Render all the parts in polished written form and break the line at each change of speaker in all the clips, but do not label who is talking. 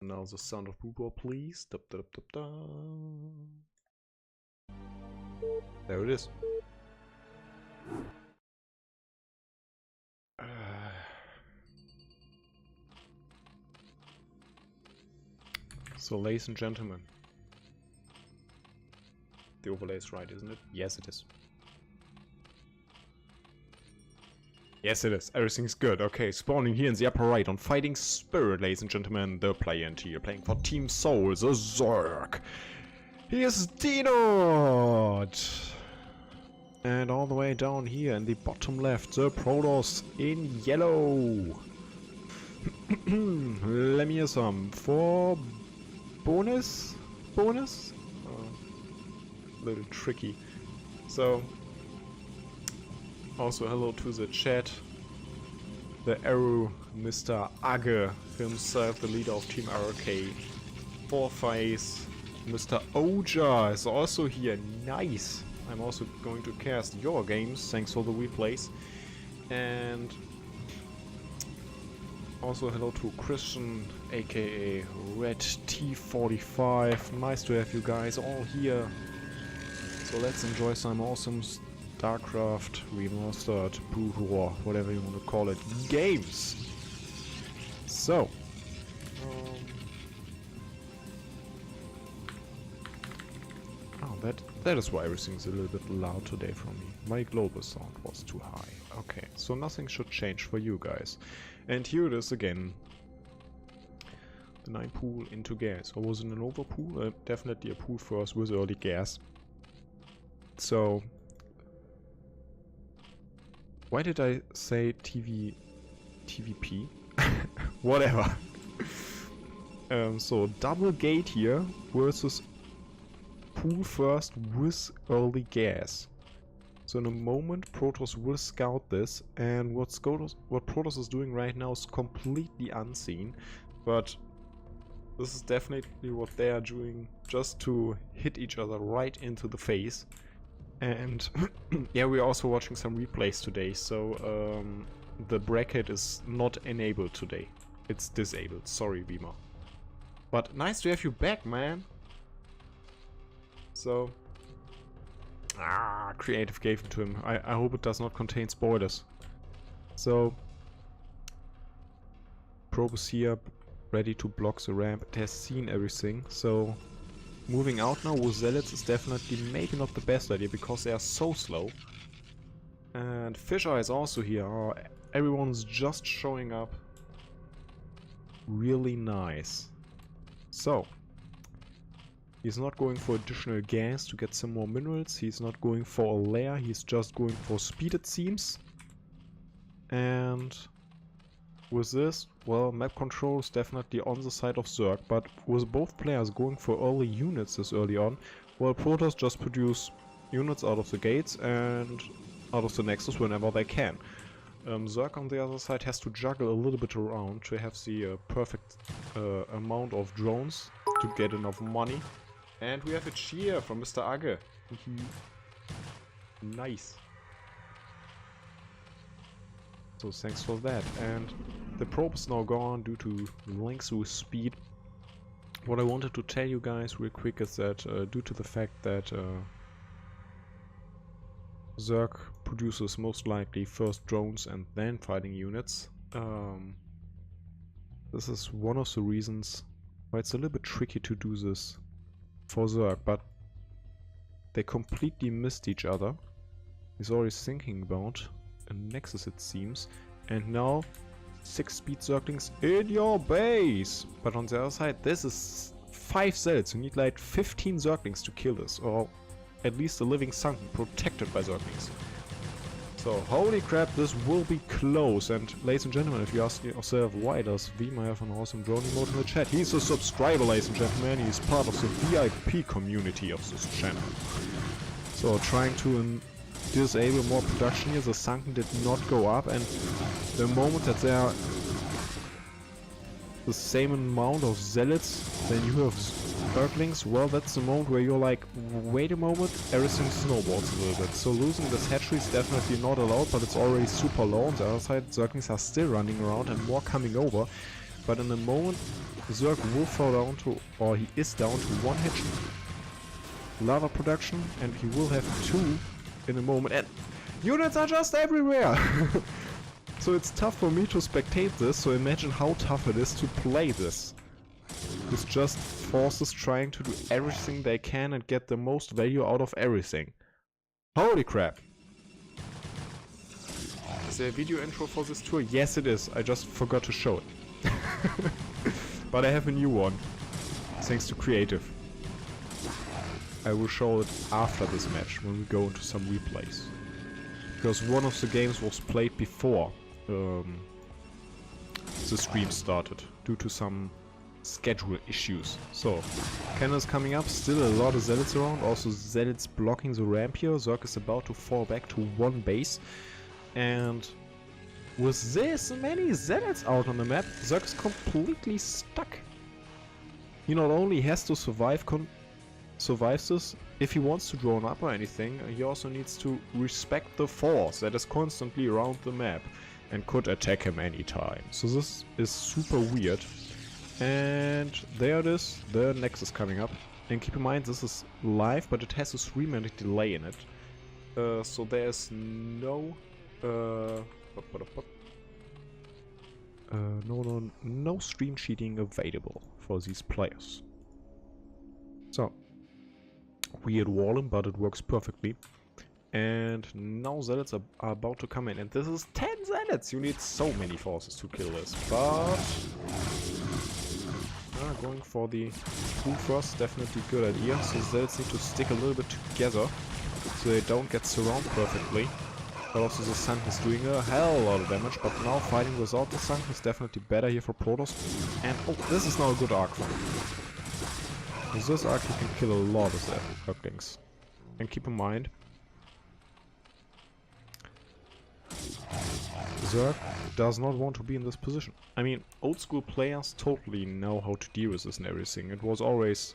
now the sound of boot please. Dup, dup, dup, dup. There it is. So, ladies and gentlemen, the overlay is right, isn't it? Yes, it is. Yes, it is. Everything's good. Okay, spawning here in the upper right on Fighting Spirit, ladies and gentlemen, the player here playing for Team Soul, the Zerg. Here's Dinot! And all the way down here in the bottom left, the Protoss in yellow. Let me hear some. For bonus? Bonus? A little tricky. So, also hello to the chat. The Arrow, Mr. Agge himself, the leader of Team Arcade. Fourface, Mr. Oja is also here. Nice! I'm also going to cast your games, thanks for the replays. And also hello to Christian, aka Red T45. Nice to have you guys all here. So let's enjoy some awesome Starcraft Remastered Pro, whatever you want to call it, games. So, that is why everything's a little bit loud today for me. My global sound was too high. Okay, so nothing should change for you guys. And here it is again. The 9 pool into gas. Or was it an over pool? Definitely a pool first with early gas. So, why did I say TVP? Whatever. So double gate here versus pool first with early gas. So in a moment Protoss will scout this, and what Protoss is doing right now is completely unseen, but this is definitely what they are doing just to hit each other right into the face. And yeah, we're also watching some replays today, so the bracket is not enabled today. It's disabled. Sorry, Beamer. But nice to have you back, man. So, creative gave it to him. I hope it does not contain spoilers. So, probe is here, ready to block the ramp. It has seen everything, so moving out now with Zealots is definitely maybe not the best idea because they are so slow. And Fisheye is also here. Everyone's just showing up. Really nice. So, he's not going for additional gas to get some more minerals. He's not going for a lair. He's just going for speed, it seems. And with this, well, map control is definitely on the side of Zerg, but with both players going for early units this early on, well, Protoss just produce units out of the gates and out of the Nexus whenever they can. Zerg on the other side has to juggle a little bit around to have the perfect amount of drones to get enough money. And we have a cheer from Mr. Agge. Nice. So thanks for that. And the probe is now gone due to links with speed. What I wanted to tell you guys real quick is that due to the fact that Zerg produces most likely first drones and then fighting units, this is one of the reasons why it's a little bit tricky to do this for Zerg, but they completely missed each other. He's already thinking about a Nexus, it seems, and now 6 speed Zerglings in your base. But on the other side, this is 5 Zealots. You need like 15 Zerglings to kill this, or at least a living Sunken protected by Zerglings. So holy crap, this will be close. And ladies and gentlemen, if you ask yourself why does Vima have an awesome drone emote in the chat, he's a subscriber, ladies and gentlemen. He's part of the VIP community of this channel. So trying to disable more production here, the Sunken did not go up, and the moment that there are the same amount of Zealots then you have Zerglings, well, that's the moment where you're like, wait a moment, everything snowballs a little bit. So losing this hatchery is definitely not allowed, but it's already super low. On the other side, Zerglings are still running around and more coming over. but in a moment Zerg will fall down to, or he is down to 1 hit lava production, and he will have 2 in a moment, and units are just everywhere! So it's tough for me to spectate this, so imagine how tough it is to play this. It's just forces trying to do everything they can and get the most value out of everything. Holy crap! Is there a video intro for this tour? Yes it is, I just forgot to show it. But I have a new one, thanks to Creative. I will show it after this match, when we go into some replays. Because one of the games was played before the stream started, due to some schedule issues. So, cannons coming up, still a lot of zealots around, also zealots blocking the ramp here. Zerg is about to fall back to 1 base. And with this many zealots out on the map, Zerg is completely stuck. He not only has to survive this, if he wants to drone up or anything, he also needs to respect the force that is constantly around the map and could attack him anytime. So this is super weird. And there it is, the next is coming up. And keep in mind this is live, but it has a 3-minute delay in it. So there's no no stream cheating available for these players. So, weird wallin, but it works perfectly. And now zealots are about to come in, and this is 10 zealots! You need so many forces to kill this, but going for the crew first, definitely a good idea. So zealots need to stick a little bit together, so they don't get surrounded perfectly. But also the Sun is doing a hell of a lot of damage, but now fighting without the Sun is definitely better here for Protoss. And oh, this is now a good arc for him. With this arc you can kill a lot of their Zerglings. And keep in mind, Zerg does not want to be in this position. I mean, old school players totally know how to deal with this and everything. It was always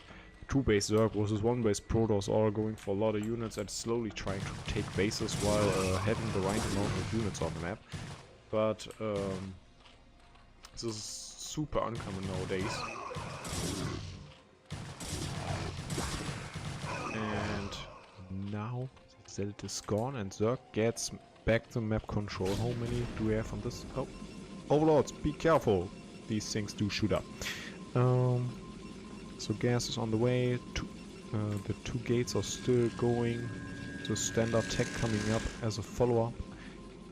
2-base Zerg versus 1-base Protoss, all going for a lot of units and slowly trying to take bases while having the right amount of units on the map. But this is super uncommon nowadays. And now Zealot is gone and Zerg gets back the map control. How many do we have on this? Oh, Overlords, be careful! These things do shoot up. So gas is on the way, the 2 gates are still going, the standard tech coming up as a follow-up,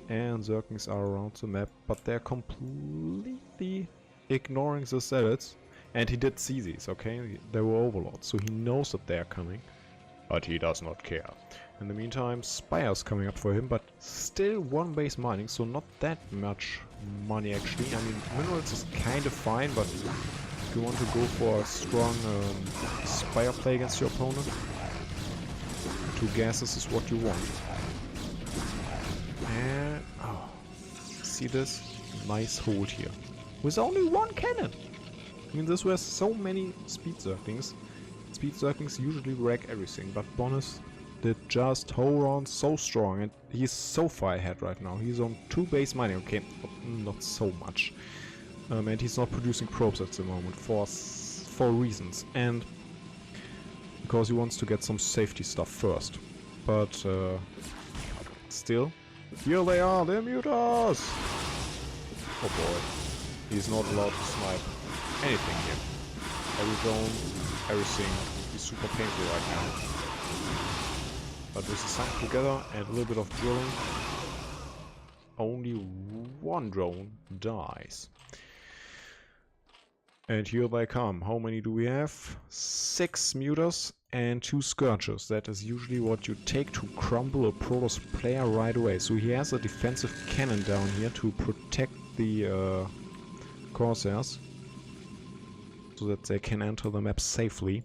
and Zerglings are around the map, but they're completely ignoring the zealots, and he did see these, okay? They were overlords, so he knows that they're coming, but he does not care. In the meantime, Spire's coming up for him, but still 1 base mining, so not that much money actually. I mean, minerals is kind of fine, but if you want to go for a strong Spire play against your opponent, 2 gases is what you want. And oh, see this? Nice hold here. With only 1 cannon! I mean, this was so many speed Zerglings. Speed Zerglings usually wreck everything, but Bonyth did just hold on so strong, and he's so far ahead right now. He's on 2 base mining, okay, not so much. And he's not producing probes at the moment for reasons, and because he wants to get some safety stuff first. But still, here they are, they're mutas! Oh boy, he's not allowed to snipe anything here. Every drone, everything is super painful right now. But with the Sun together and a little bit of drilling, only 1 drone dies. And here they come. How many do we have? 6 mutas and 2 scourges. That is usually what you take to crumble a Protoss player right away. So he has a defensive cannon down here to protect the Corsairs, so that they can enter the map safely.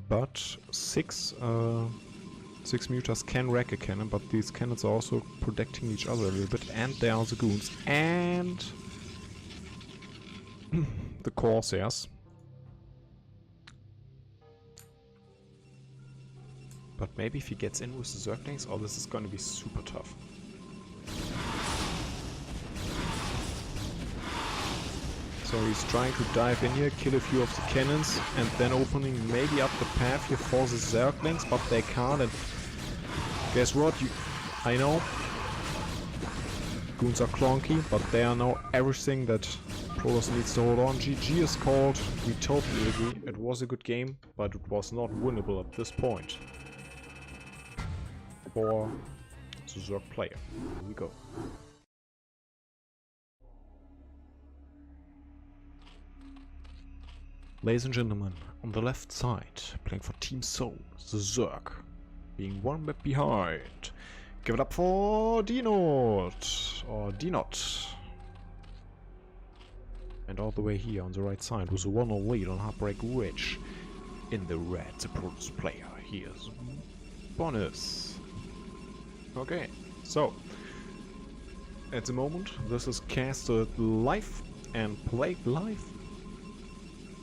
But 6 mutas can wreck a cannon, but these cannons are also protecting each other a little bit. And there are the goons. And the Corsairs. But maybe if he gets in with the Zerglings, oh, this is gonna be super tough. So he's trying to dive in here, kill a few of the cannons, and then opening maybe up the path here for the Zerglings, but they can't. And guess what? I know goons are clunky, but they are now everything that Protoss needs to hold on. GG is called. We totally agree. It was a good game, but it was not winnable at this point for the Zerg player. Here we go. Ladies and gentlemen, on the left side, playing for Team Soul, the Zerg, being one map behind. Give it up for Dinot, or Dinot. And all the way here on the right side was a 1-0 lead on Heartbreak Ridge. In the red, the Protoss player. Here's Bonyth. Okay, so at the moment this is casted live and played live.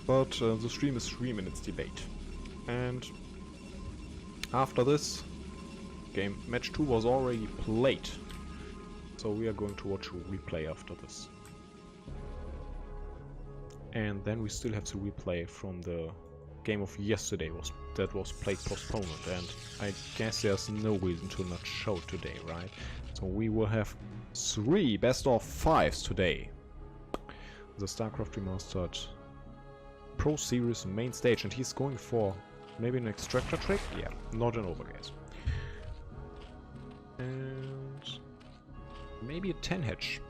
But the stream is 3 minutes debate. And after this game, match 2 was already played. So we are going to watch a replay after this. And then we still have the replay from the game of yesterday that was played postponed. And I guess there's no reason to not show today, right? So we will have 3 best of 5s today. The Starcraft Remastered Pro Series main stage, and he's going for maybe an extractor trick? Yeah, not an overgaze. And maybe a 10 hedge.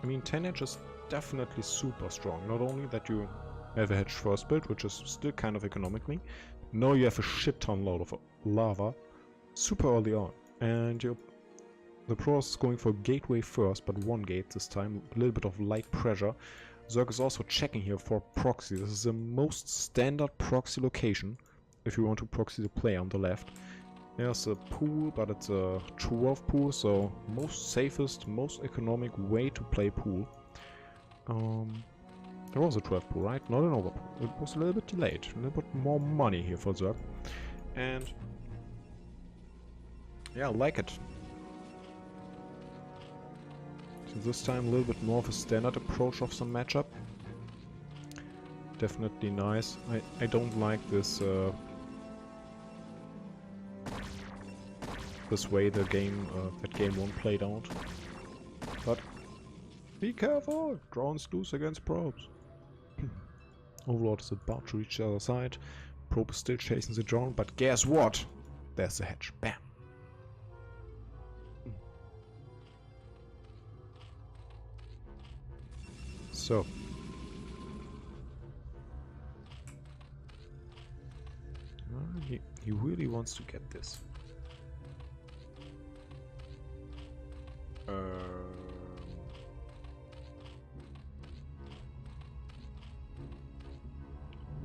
I mean, 10 hedge is definitely super strong. Not only that you have a hedge first build, which is still kind of economically, no, you have a shit ton load of lava super early on. And the pro is going for gateway first, but 1 gate this time, a little bit of light pressure. Zerg is also checking here for proxy. This is the most standard proxy location if you want to proxy the player on the left. There's a pool, but it's a 12 pool, so most safest, most economic way to play pool. There was a 12 pool, right? Not an overpool. It was a little bit delayed. A little bit more money here for Zerg. And yeah, I like it. This time a little bit more of a standard approach of some matchup. Definitely nice. I don't like this this way the game that game 1 played out. But be careful! Drones lose against probes. Overlord is about to reach the other side. Probe is still chasing the drone, but guess what? There's the hedge. Bam! So, he really wants to get this.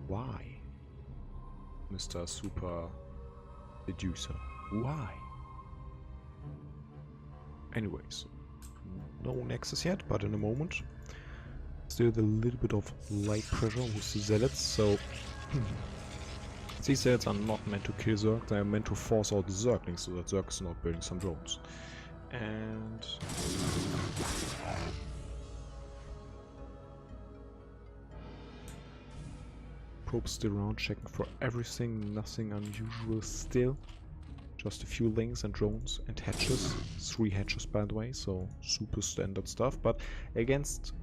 Why, Mr. Super Seducer? Why? Anyways, no nexus yet, but in a moment. Still a little bit of light pressure with the zealots, so these zealots are not meant to kill Zerg, they are meant to force out the Zerglings so that Zerg is not building some drones. And probe still around, checking for everything, nothing unusual still. Just a few links and drones and hatches. 3 hatches by the way, so super standard stuff, but against...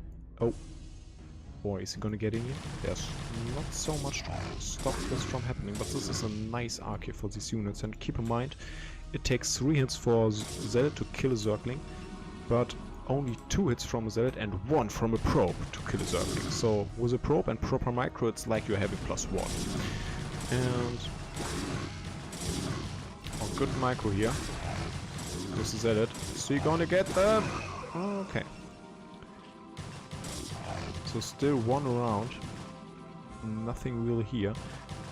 Oh. Boy, is he gonna get in here? There's not so much to stop this from happening, but this is a nice arc here for these units. And keep in mind, it takes 3 hits for Zealot to kill a Zergling, but only 2 hits from a Zealot and 1 from a probe to kill a Zergling. So with a probe and proper micro, it's like you're having +1. And oh, good micro here. This is Zealot. So you're gonna get them? Okay. So still 1 around, nothing really here.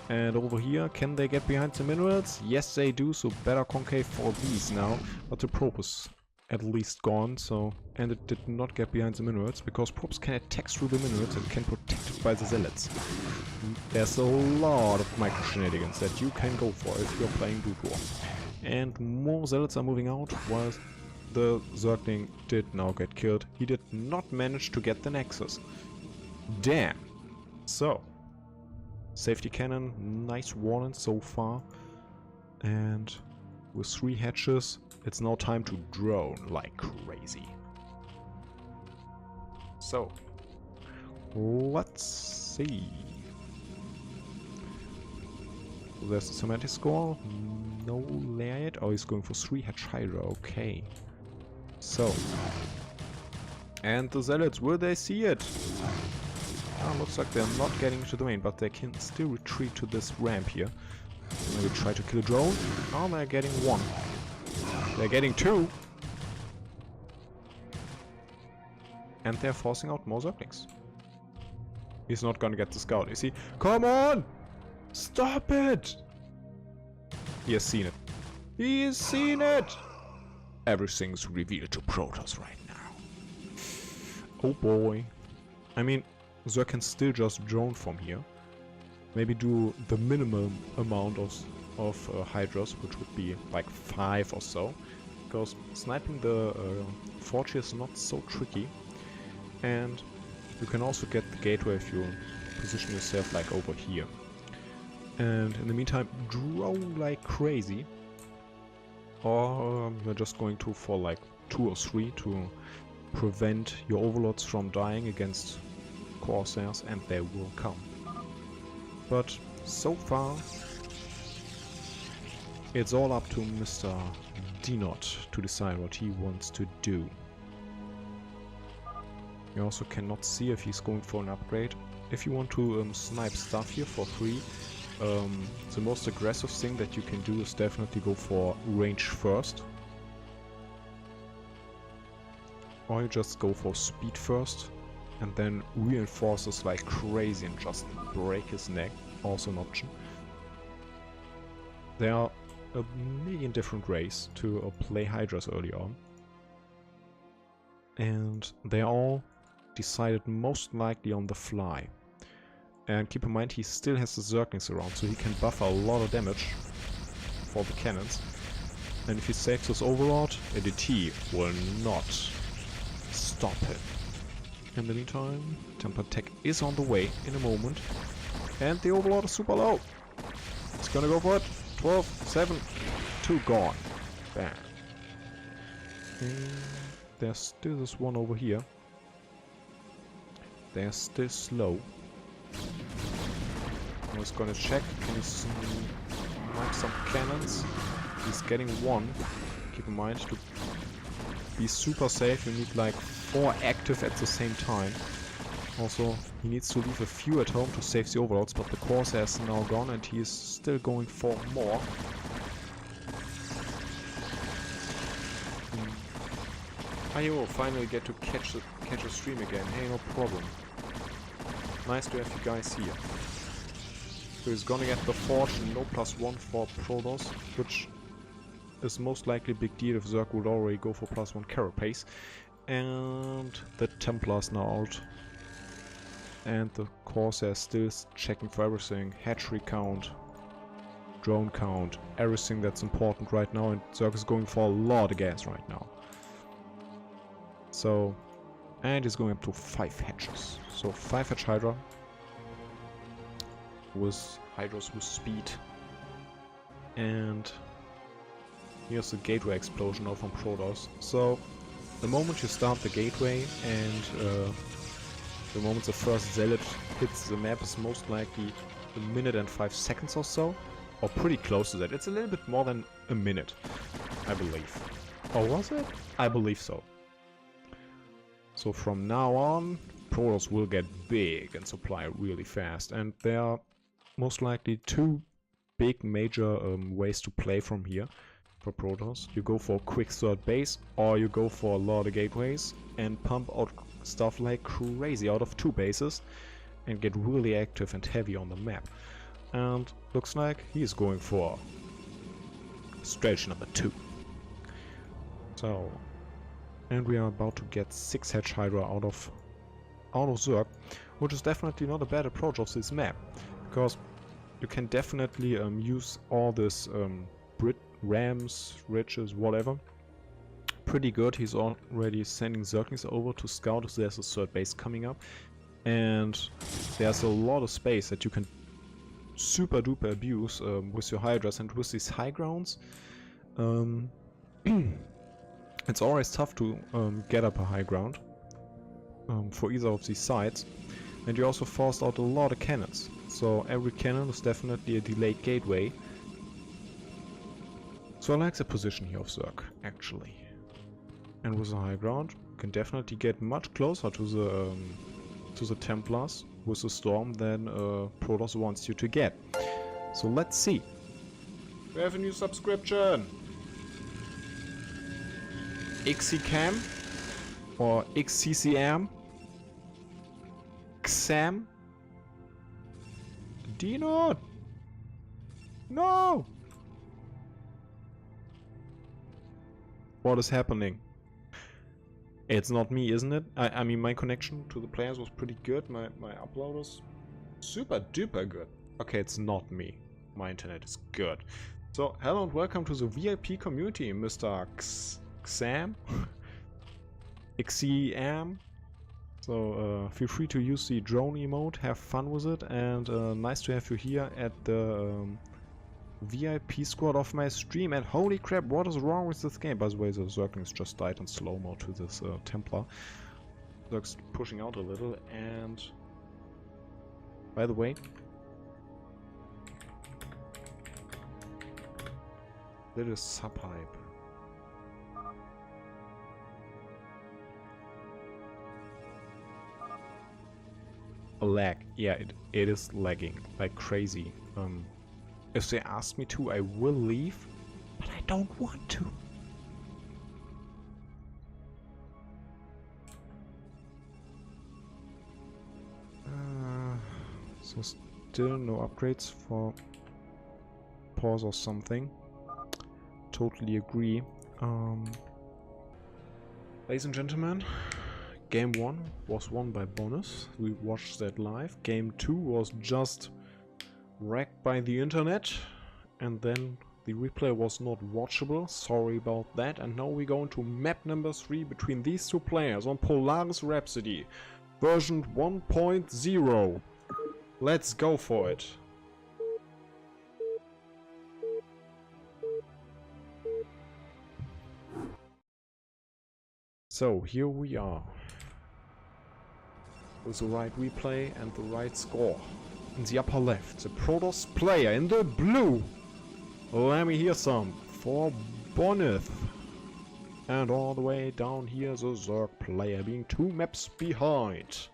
And over here, can they get behind the minerals? Yes they do, so better concave for these now. But the probe is at least gone, so... And it did not get behind the minerals, because probes can attack through the minerals and can protect it by the zealots. There's a lot of micro shenanigans that you can go for if you're playing Brood War. And more zealots are moving out, while the Zergling did now get killed. He did not manage to get the Nexus. Damn. So, safety cannon, nice warning so far. And with 3 hatches, it's now time to drone like crazy. So, let's see. There's the semantic score. No layer yet. Oh, he's going for 3 hatch Hydra. Okay. So. And the zealots, will they see it? Oh, looks like they're not getting into the main, but they can still retreat to this ramp here. Maybe try to kill a drone. Oh, they're getting 1. They're getting 2. And they're forcing out more Zerglings. He's not gonna get the scout, is he? Come on! Stop it! He has seen it. He has seen it! Everything's revealed to Protoss right now. Oh boy. I mean, Zerg can still just drone from here. Maybe do the minimum amount of Hydras, which would be like 5 or so. Because sniping the forge here is not so tricky. And you can also get the gateway if you position yourself like over here. And in the meantime, drone like crazy. Or we're just going to for like 2 or 3 to prevent your overlords from dying against Corsairs, and they will come. But so far, it's all up to Mr. Dinot to decide what he wants to do. You also cannot see if he's going for an upgrade. If you want to snipe stuff here for free, the most aggressive thing that you can do is definitely go for range first. Or you just go for speed first and then reinforces like crazy and just break his neck. Also an option. There are a million different ways to play Hydras early on. And they all decided most likely on the fly. And keep in mind, he still has the Zerglings around, so he can buffer a lot of damage for the cannons. And if he saves his Overlord, a DT will not stop him. In the meantime, Temper Tech is on the way in a moment. And the Overlord is super low. He's gonna go for it. 12, 7, 2 gone. Bam. And there's still this one over here. They're still slow. I was gonna check. Can he snipe some cannons? He's getting 1. Keep in mind, to be super safe, you need like 4 active at the same time. Also, he needs to leave a few at home to save the overlords, but the Corsair is now gone and he is still going for more. I will finally get to catch a stream again. Hey, no problem. Nice to have you guys here. So he's gonna get the Forge and no +1 for Protoss, which is most likely a big deal if Zerg would already go for +1 Carapace. And the Templar's now out. And the Corsair still checking for everything. Hatchery count, drone count, everything that's important right now, and Zerg is going for a lot of gas right now. So, and he's going up to 5 hatches. So 5 hatch Hydra with Hydras with speed. And here's the gateway explosion now from Protoss. So the moment you start the gateway and the moment the first zealot hits the map is most likely 1 minute and 5 seconds or so. Or pretty close to that. It's a little bit more than a minute, I believe. Or was it? I believe so. So from now on, Protoss will get big and supply really fast. And there are most likely 2 big major ways to play from here for Protoss. You go for a quick third base, or you go for a lot of gateways and pump out stuff like crazy out of 2 bases and get really active and heavy on the map. And looks like he's going for strategy number 2. So, and we are about to get 6 hatch Hydra out of Zerg, which is definitely not a bad approach of this map, because you can definitely use all this Brit rams, ridges, whatever. Pretty good. He's already sending Zerglings over to scout if there's a third base coming up. and there's a lot of space that you can super duper abuse with your Hydras, and with these high grounds it's always tough to get up a high ground for either of these sides, and you also forced out a lot of cannons, so every cannon is definitely a delayed gateway. So I like the position here of Zerg, actually. And with the high ground, you can definitely get much closer to the Templars with the Storm than Protoss wants you to get. So let's see. We have a new subscription! XCCam or XCCM? XAM? Dinot! No! What is happening? It's not me, isn't it? I mean, my connection to the players was pretty good. My upload was super duper good. Okay, it's not me. My internet is good. So, hello and welcome to the VIP community, Mr. XAM? XCM? So, feel free to use the drone emote, have fun with it, and nice to have you here at the VIP squad of my stream. And holy crap, what is wrong with this game? By the way, the Zerglings just died in slow-mo to this Templar. Zerg's pushing out a little, and by the way, little sub-hype. A lag. Yeah, it is lagging like crazy. If they ask me to, I will leave, but I don't want to. So still no upgrades for pause or something. Totally agree. Ladies and gentlemen, Game 1 was won by Bonyth. We watched that live. Game 2 was just wrecked by the internet, and then the replay was not watchable. Sorry about that. And now we go into map number 3 between these two players on Polaris Rhapsody version 1.0. Let's go for it. So here we are with the right replay and the right score. In the upper left, the Protoss player. In the blue, let me hear some for Bonyth. And all the way down here, the Zerg player being 2 maps behind.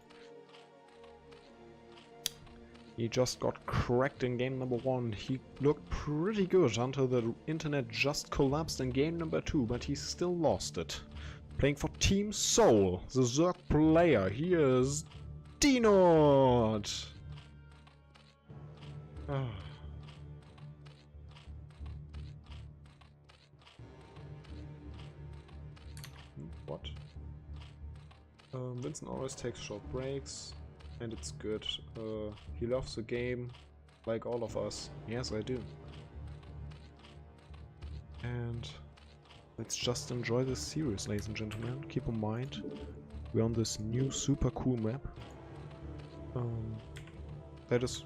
He just got cracked in game number 1. He looked pretty good until the internet just collapsed in game number 2, but he still lost it. Playing for Team Soul, the Zerg player. Here is Dinot. What? Vincent always takes short breaks, and it's good. He loves the game, like all of us. Yes, I do. And let's just enjoy this series, ladies and gentlemen. Keep in mind, we're on this new super cool map. That is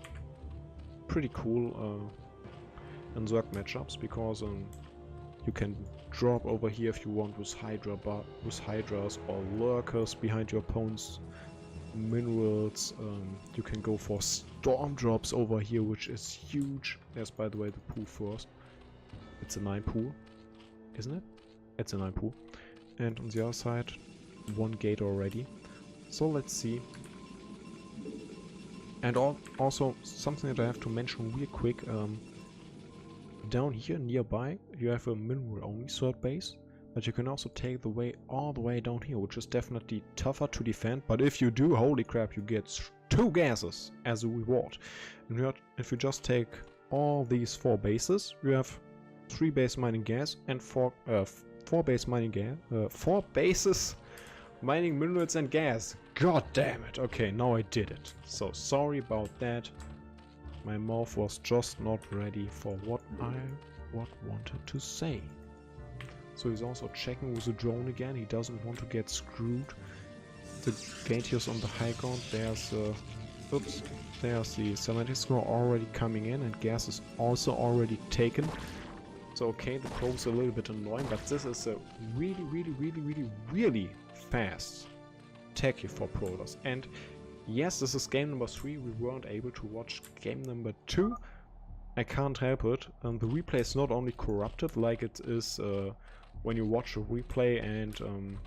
pretty cool in Zerg matchups, because you can drop over here if you want with Hydras or Lurkers behind your opponent's minerals. You can go for storm drops over here, which is huge. There's, by the way, the pool first. It's a 9 pool, isn't it? It's a 9 pool. And on the other side, 1 gate already. So let's see. And also something that I have to mention real quick. Down here nearby, you have a mineral only third base, but you can also take the way all the way down here, which is definitely tougher to defend. But if you do, holy crap, you get 2 gases as a reward. And if you just take all these 4 bases, you have 3 base mining gas and 4 base mining gas, 4 bases mining minerals and gas. God damn it. Okay, now I did it. So sorry about that. My mouth was just not ready for what I wanted to say. So he's also checking with the drone again. He doesn't want to get screwed. the gate here's on the high ground. There's oops, there's the cementing scroll already coming in, and gas is also already taken. So okay, the probe's a little bit annoying, but this is a really fast tech here for Protoss. And yes, this is game number 3. We weren't able to watch game number 2. I can't help it. The replay is not only corrupted like it is when you watch a replay and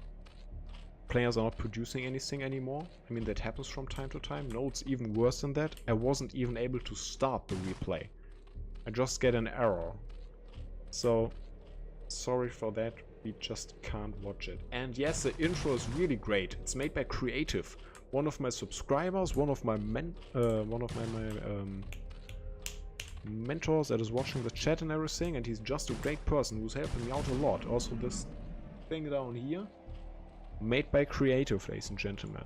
players are not producing anything anymore. I mean, that happens from time to time. No, it's even worse than that. I wasn't even able to start the replay. I just get an error. So, sorry for that. We just can't watch it. And yes, the intro is really great. It's made by Creative, one of my subscribers, one of my mentors that is watching the chat and everything, and he's just a great person who's helping me out a lot. Also, this thing down here, made by Creative, ladies and gentlemen.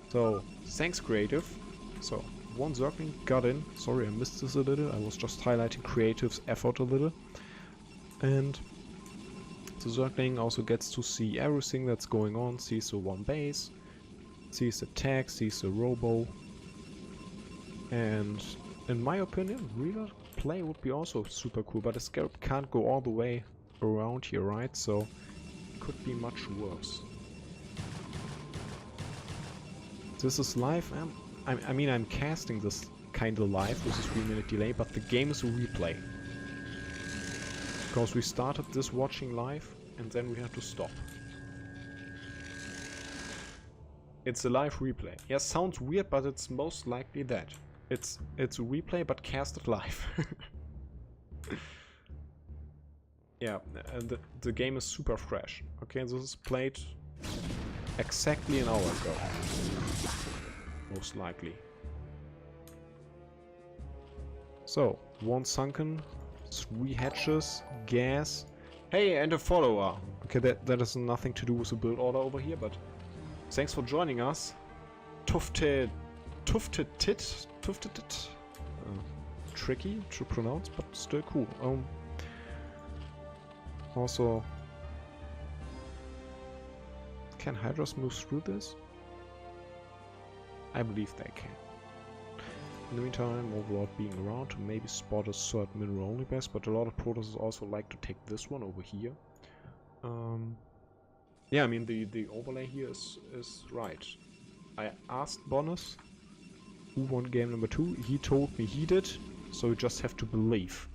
So, thanks Creative. So, one Zergling got in. Sorry, I missed this a little. I was just highlighting Creative's effort a little. And the Zergling also gets to see everything that's going on. Sees the one base, sees the tag, sees the robo. And in my opinion, Reaver play would be also super cool, but the Scarab can't go all the way around here, right? So it could be much worse. This is live. I mean, I'm casting this kind of live with a 3-minute delay, but the game is a replay. Because we started this watching live, and then we had to stop. It's a live replay. Yes, sounds weird, but it's most likely that. It's a replay, but casted live. Yeah, and the game is super fresh. Okay, this is played exactly an hour ago. Most likely. So, 1 sunken, 3 hatches, gas. Hey, and a follower. Okay, that has nothing to do with the build order over here, but thanks for joining us. Tufted tit. Tricky to pronounce, but still cool. Also, can Hydras move through this? I believe they can. In the meantime, Overlord being around to maybe spot a third mineral only base, but a lot of Protoss also like to take this one over here. Yeah, I mean the overlay here is right. I asked Bonyth who won game number 2. He told me he did, so you just have to believe.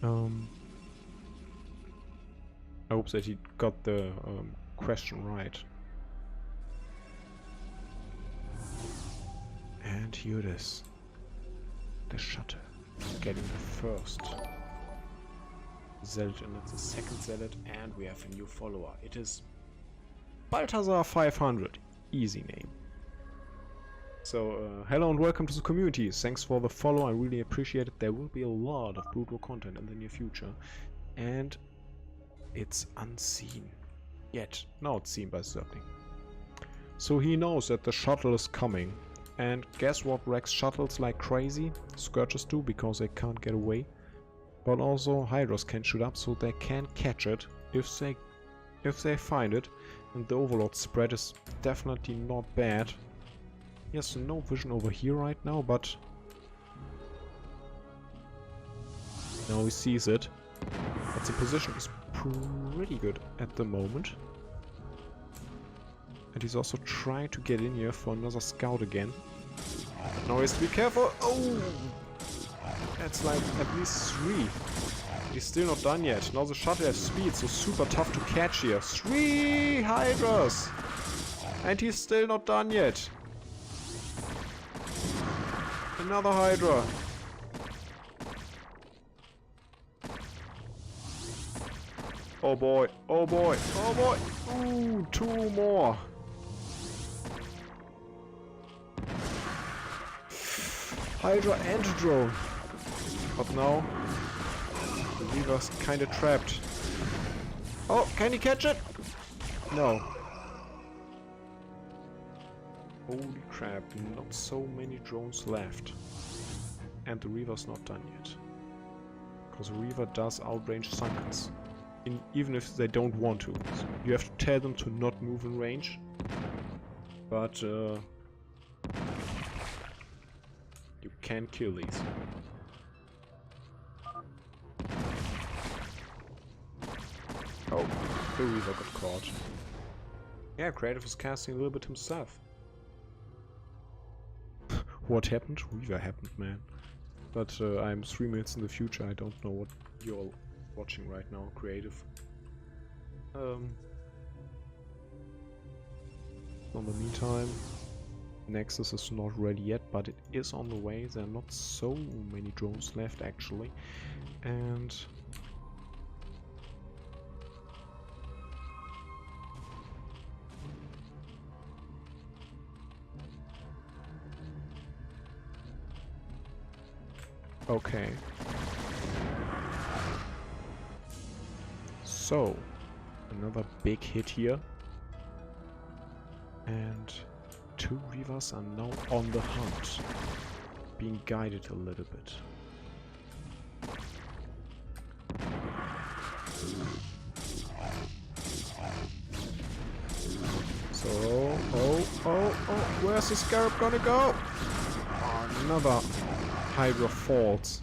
I hope that he got the question right. And here it is. The shuttle. Getting the first zealot and it's the second zealot, and we have a new follower. It is Balthazar 500. Easy name. So, hello and welcome to the community. Thanks for the follow, I really appreciate it. There will be a lot of brutal content in the near future. And it's unseen. Yet. Now it's seen by Zergling. So he knows that the shuttle is coming. And guess what wrecks shuttles like crazy? Scourges do, because they can't get away. But also Hydras can shoot up, so they can catch it if they find it. And the Overlord spread is definitely not bad. Yes, no vision over here right now, but now he sees it. But the position is pretty good at the moment. And he's also trying to get in here for another scout again. Now he has to be careful. Oh! That's like at least 3. He's still not done yet. Now the shuttle has speed, so super tough to catch here. 3 Hydras! And he's still not done yet. Another Hydra. Oh boy, oh boy, oh boy! Ooh, 2 more! Hydra and drone. But now the Reaver's kinda trapped. Oh, can he catch it? No. Holy crap, not so many drones left. And the Reaver's not done yet. Because the Reaver does outrange Sunkens. even if they don't want to. So you have to tell them to not move in range. But you can kill these. Oh, the Reaver got caught. Yeah, Creative is casting a little bit himself. What happened? Reaver happened, man. But I'm 3 minutes in the future. I don't know what you're watching right now, Creative. In the meantime, Nexus is not ready yet, but it is on the way. There are not so many drones left, actually. And okay. So, another big hit here. And 2 Reavers are now on the hunt, being guided a little bit. So, oh, where's the Scarab gonna go? Oh, another Hydra falls.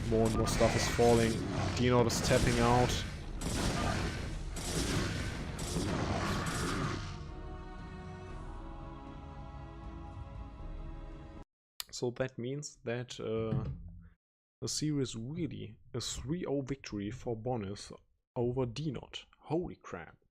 More and more stuff is falling. Dinot is tapping out. So that means that the series really a 3-0 victory for Bonyth over Dinot. Holy crap.